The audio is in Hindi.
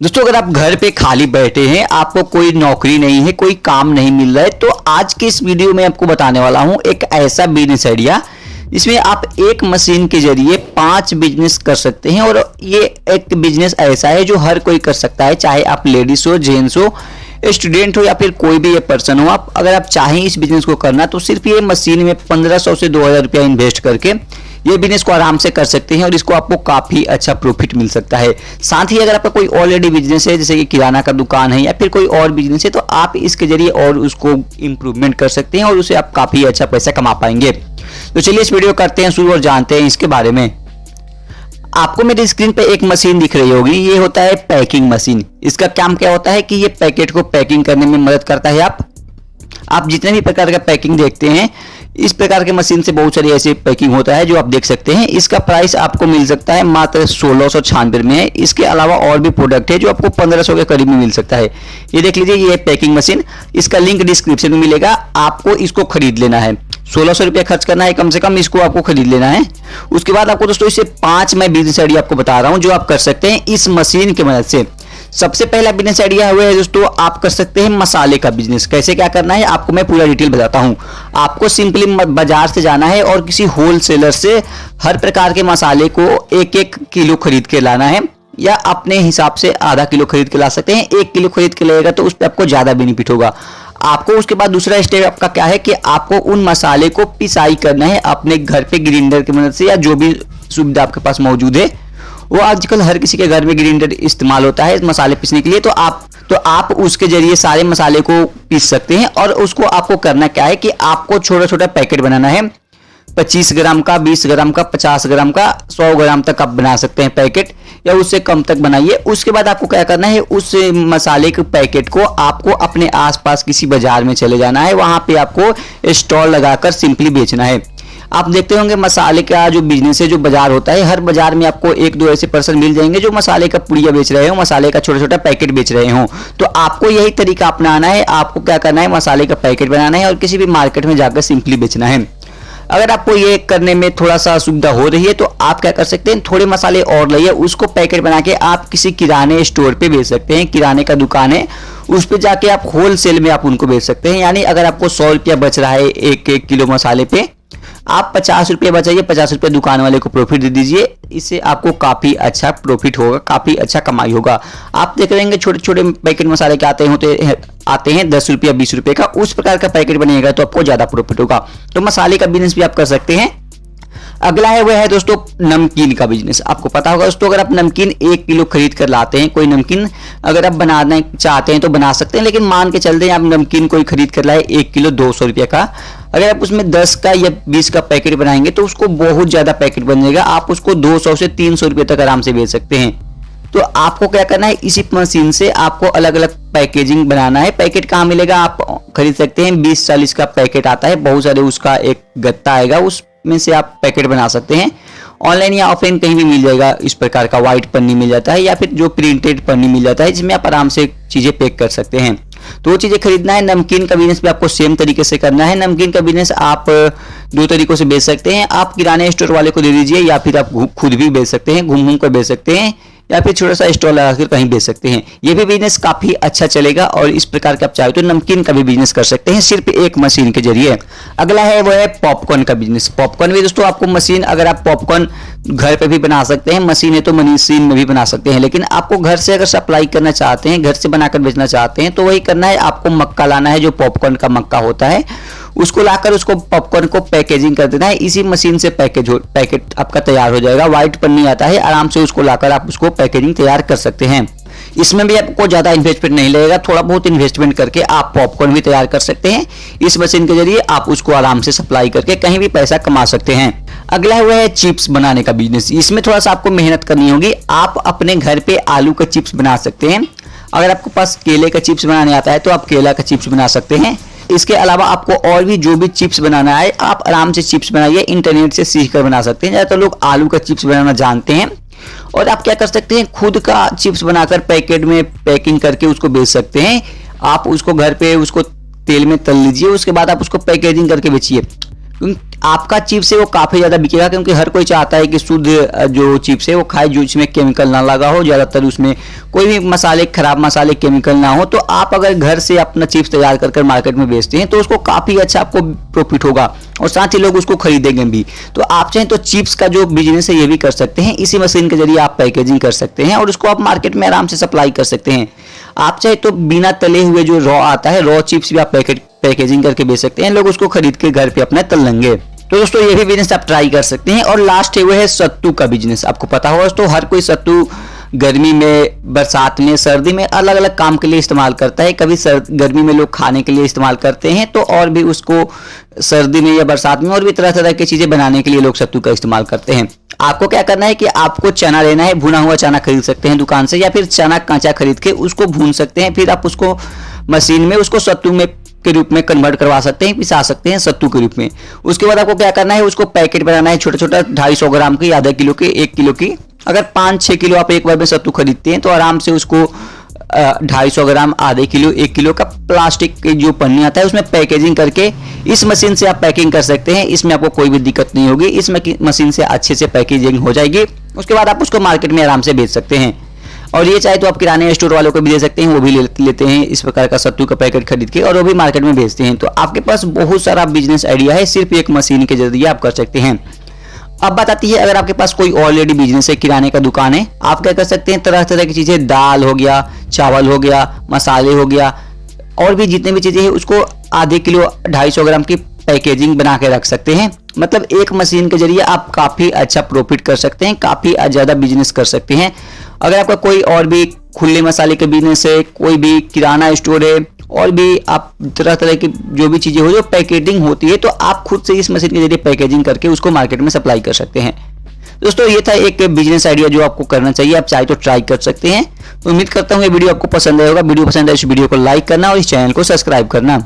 दोस्तों अगर आप घर पे खाली बैठे हैं, आपको कोई नौकरी नहीं है, कोई काम नहीं मिल रहा है, तो आज के इस वीडियो में आपको बताने वाला हूं एक ऐसा बिजनेस आइडिया जिसमें आप एक मशीन के जरिए 5 बिजनेस कर सकते हैं। और ये एक बिजनेस ऐसा है जो हर कोई कर सकता है, चाहे आप लेडीज हो, जेंट्स हो, स्टूडेंट हो या फिर कोई भी ये पर्सन हो। आप अगर आप चाहें इस बिजनेस को करना तो सिर्फ ये मशीन में 1500 से 2000 रुपया इन्वेस्ट करके ये बिजनेस को आराम से कर सकते हैं और इसको आपको काफी अच्छा प्रॉफिट मिल सकता है। साथ ही अगर आपका कोई ऑलरेडी बिजनेस है, जैसे कि किराना का दुकान है या फिर कोई और बिजनेस है, तो आप इसके जरिए और उसको इंप्रूवमेंट कर सकते हैं और उससे आप काफी अच्छा पैसा कमा पाएंगे। तो चलिए इस वीडियो करते हैं शुरू और जानते हैं इसके बारे में। आपको मेरी स्क्रीन पे एक मशीन दिख रही होगी, ये होता है पैकिंग मशीन। इसका काम क्या होता है कि ये पैकेट को पैकिंग करने में मदद करता है। आप जितने भी प्रकार का पैकिंग देखते हैं, इस प्रकार के मशीन से बहुत सारी ऐसी पैकिंग होता है जो आप देख सकते हैं। इसका प्राइस आपको मिल सकता है मात्र 1696 में है। इसके अलावा और भी प्रोडक्ट है जो आपको 1500 के करीब में मिल सकता है। ये देख लीजिए, ये पैकिंग मशीन, इसका लिंक डिस्क्रिप्शन में मिलेगा। आपको इसको खरीद लेना है, 1600 रुपया खर्च करना है कम से कम, इसको आपको खरीद लेना है। उसके बाद आपको दोस्तों इससे 5 मैं बिजनेस आइडिया आपको बता रहा हूं जो आप कर सकते हैं इस मशीन की मदद से। सबसे पहला बिजनेस आइडिया हुआ है दोस्तों, आप कर सकते हैं मसाले का बिजनेस। कैसे क्या करना है आपको मैं पूरा डिटेल बताता हूं। आपको सिंपली बाजार से जाना है और किसी होलसेलर से हर प्रकार के मसाले को 1-1 किलो खरीद के लाना है, या अपने हिसाब से आधा किलो खरीद के ला सकते हैं। 1 किलो खरीद के लेगा तो उस पर आपको ज्यादा बेनिफिट होगा। आपको उसके बाद दूसरा स्टेप आपका क्या है कि आपको उन मसाले को पिसाई करना है अपने घर पे ग्राइंडर की मदद से, या जो भी सुविधा आपके पास मौजूद है। वो आजकल हर किसी के घर में ग्राइंडर इस्तेमाल होता है मसाले पीसने के लिए। तो आप उसके जरिए सारे मसाले को पीस सकते हैं। और उसको आपको करना क्या है कि आपको छोटा छोटा पैकेट बनाना है, 25 ग्राम का, 20 ग्राम का, 50 ग्राम का, 100 ग्राम तक आप बना सकते हैं पैकेट, या उससे कम तक बनाइए। उसके बाद आपको क्या करना है, उस मसाले के पैकेट को आपको अपने आसपास किसी बाजार में चले जाना है, वहां पे आपको स्टॉल लगाकर सिंपली बेचना है। आप देखते होंगे मसाले का जो बिजनेस है, जो बाजार होता है, हर बाजार में आपको 1-2 ऐसे पर्सन मिल जाएंगे जो मसाले का पुड़िया बेच रहे हो, मसाले का छोटा छोटा पैकेट बेच रहे हो। तो आपको यही तरीका अपनाना है। आपको क्या करना है, मसाले का पैकेट बनाना है और किसी भी मार्केट में जाकर सिंपली बेचना है। अगर आपको ये करने में थोड़ा सा असुविधा हो रही है तो आप क्या कर सकते हैं, थोड़े मसाले और लाइए, उसको पैकेट बना के आप किसी किराने स्टोर पे बेच सकते हैं। किराने का दुकान है, उस पे जाके आप होलसेल में आप उनको बेच सकते हैं। यानी अगर आपको 100 रुपया बच रहा है 1-1 किलो मसाले पे, आप 50 रुपये बचाइए, 50 रुपये दुकान वाले को प्रॉफिट दे दीजिए। इससे आपको काफी अच्छा प्रॉफिट होगा, काफी अच्छा कमाई होगा। आप देख रहे हैं छोटे छोटे पैकेट मसाले के आते हैं 10 रुपया 20 रुपये का, उस प्रकार का पैकेट बनेगा तो आपको ज्यादा प्रॉफिट होगा। तो मसाले का बिजनेस भी आप कर सकते हैं। अगला है वह है दोस्तों नमकीन का बिजनेस। आपको पता होगा दोस्तों, अगर आप नमकीन 1 किलो खरीद कर लाते हैं, कोई नमकीन अगर आप बनाना चाहते हैं तो बना सकते हैं, लेकिन मान के चलते हैं आप नमकीन कोई खरीद कर लाए 1 किलो 200 रुपये का, अगर आप उसमें 10 का या 20 का पैकेट बनाएंगे तो उसको बहुत ज्यादा पैकेट बन जाएगा। आप उसको 200 से 300 रुपये तक आराम से बेच सकते हैं। तो आपको क्या करना है, इसी मशीन से आपको अलग अलग पैकेजिंग बनाना है। पैकेट कहाँ मिलेगा, आप खरीद सकते हैं, 20-40 का पैकेट आता है, बहुत सारे उसका एक गत्ता आएगा, उसमें से आप पैकेट बना सकते हैं। ऑनलाइन या ऑफलाइन कहीं भी मिल जाएगा इस प्रकार का व्हाइट पन्नी मिल जाता है, या फिर जो प्रिंटेड पन्नी मिल जाता है जिसमें आप आराम से चीजें पैक कर सकते हैं। तो वो चीजें खरीदना है। नमकीन का बिजनेस भी आपको सेम तरीके से करना है। नमकीन का बिजनेस आप 2 तरीकों से बेच सकते हैं। आप किराने स्टोर वाले को दे दीजिए, या फिर आप खुद भी बेच सकते हैं, घूम कर बेच सकते हैं, या फिर छोटा सा स्टॉल लगाकर कहीं बेच सकते हैं। ये भी बिजनेस काफी अच्छा चलेगा। और इस प्रकार के आप चाहे तो नमकीन का भी बिजनेस कर सकते हैं सिर्फ एक मशीन के जरिए। अगला है वो है पॉपकॉर्न का बिजनेस। पॉपकॉर्न भी दोस्तों आपको मशीन, अगर आप पॉपकॉर्न घर पे भी बना सकते हैं, मशीन है तो मशीन में भी बना सकते हैं, लेकिन आपको घर से अगर सप्लाई करना चाहते हैं, घर से बनाकर बेचना चाहते हैं, तो वही करना है। आपको मक्का लाना है, जो पॉपकॉर्न का मक्का होता है, उसको लाकर उसको पॉपकॉर्न को पैकेजिंग कर देना है। इसी मशीन से पैकेट आपका तैयार हो जाएगा। व्हाइट पन्नी आता है, आराम से उसको लाकर आप उसको पैकेजिंग तैयार कर सकते हैं। इसमें भी आपको ज्यादा इन्वेस्टमेंट नहीं लगेगा, थोड़ा बहुत इन्वेस्टमेंट करके आप पॉपकॉर्न भी तैयार कर सकते हैं। इस मशीन के जरिए आप उसको आराम से सप्लाई करके कहीं भी पैसा कमा सकते हैं। अगला हुआ है चिप्स बनाने का बिजनेस। इसमें थोड़ा सा आपको मेहनत करनी होगी। आप अपने घर पे आलू का चिप्स बना सकते हैं। अगर आपके पास केले का चिप्स बनाने आता है तो आप केला का चिप्स बना सकते हैं। इसके अलावा आपको और भी जो भी चिप्स बनाना है, आप आराम से चिप्स बनाइए, इंटरनेट से सीख कर बना सकते हैं। ज्यादातर लोग आलू का चिप्स बनाना जानते हैं। और आप क्या कर सकते हैं, खुद का चिप्स बनाकर पैकेट में पैकिंग करके उसको बेच सकते हैं। आप उसको घर पे उसको तेल में तल लीजिए, उसके बाद आप उसको पैकेजिंग करके बेचिए। क्योंकि आपका चिप्स है वो काफ़ी ज़्यादा बिकेगा, क्योंकि हर कोई चाहता है कि शुद्ध जो चिप्स है वो खाए, जो इसमें केमिकल ना लगा हो, ज़्यादातर उसमें कोई भी मसाले, खराब मसाले, केमिकल ना हो। तो आप अगर घर से अपना चिप्स तैयार कर मार्केट में बेचते हैं तो उसको काफ़ी अच्छा आपको प्रॉफिट होगा और साथ ही लोग उसको खरीदेंगे भी। तो आप चाहें तो चिप्स का जो बिजनेस है ये भी कर सकते हैं। इसी मशीन के जरिए आप पैकेजिंग कर सकते हैं और उसको आप मार्केट में आराम से सप्लाई कर सकते हैं। आप चाहे तो बिना तले हुए जो रॉ आता है, रॉ चिप्स भी आप पैकेजिंग करके बेच सकते हैं, लोग उसको खरीद के घर पे अपने तल लेंगे। तो दोस्तों ये भी बिजनेस आप ट्राई कर सकते हैं। और लास्ट है वो है सत्तू का बिजनेस। आपको पता होगा दोस्तों, हर कोई सत्तू गर्मी में, बरसात में, सर्दी में अलग अलग काम के लिए इस्तेमाल करता है। कभी गर्मी में लोग खाने के लिए इस्तेमाल करते हैं, तो और भी उसको सर्दी में या बरसात में और भी तरह तरह की चीजें बनाने के लिए लोग सत्तू का इस्तेमाल करते हैं। आपको क्या करना है कि आपको चना लेना है, भुना हुआ चना खरीद सकते हैं दुकान से, या फिर चना कांचा खरीद के उसको भून सकते हैं। फिर आप उसको मशीन में उसको सत्तू में के रूप में कन्वर्ट करवा सकते हैं, पिसा सकते हैं सत्तू के रूप में। उसके बाद आपको क्या करना है, उसको पैकेट बनाना है छोटा छोटा, 250 ग्राम की, आधा किलो की, 1 किलो की। अगर 5-6 किलो आप एक बार में सत्तू खरीदते हैं तो आराम से उसको 250 ग्राम, आधे किलो, 1 किलो का प्लास्टिक की जो पन्नी आता है उसमें पैकेजिंग करके इस मशीन से आप पैकिंग कर सकते हैं। इसमें आपको कोई भी दिक्कत नहीं होगी, इस मशीन से अच्छे से पैकेजिंग हो जाएगी। उसके बाद आप उसको मार्केट में आराम से बेच सकते हैं। और ये चाहे तो आप किराने स्टोर वालों को भी दे सकते हैं, वो भी लेते हैं इस प्रकार का सत्तू का पैकेट खरीद के और वो भी मार्केट में बेचते हैं। तो आपके पास बहुत सारा बिजनेस आइडिया है, सिर्फ एक मशीन के जरिए आप कर सकते हैं। अब बात आती है, अगर आपके पास कोई ऑलरेडी बिजनेस है, किराने का दुकान है, आप क्या कर सकते हैं, तरह तरह की चीजें, दाल हो गया, चावल हो गया, मसाले हो गया, और भी जितने भी चीजें हैं उसको आधे किलो, 250 ग्राम की पैकेजिंग बना के रख सकते हैं। मतलब एक मशीन के जरिए आप काफी अच्छा प्रॉफिट कर सकते हैं, काफी ज्यादा बिजनेस कर सकते हैं। अगर आपका कोई और भी खुले मसाले के बिजनेस है, कोई भी किराना स्टोर है, और भी आप तरह तरह की जो भी चीजें हो जो पैकेजिंग होती है, तो आप खुद से इस मशीन के जरिए पैकेजिंग करके उसको मार्केट में सप्लाई कर सकते हैं। दोस्तों ये था एक बिजनेस आइडिया जो आपको करना चाहिए, आप चाहे तो ट्राई कर सकते हैं। तो उम्मीद करता हूँ ये वीडियो आपको पसंद आएगा। वीडियो पसंद आए इस वीडियो को लाइक करना और इस चैनल को सब्सक्राइब करना।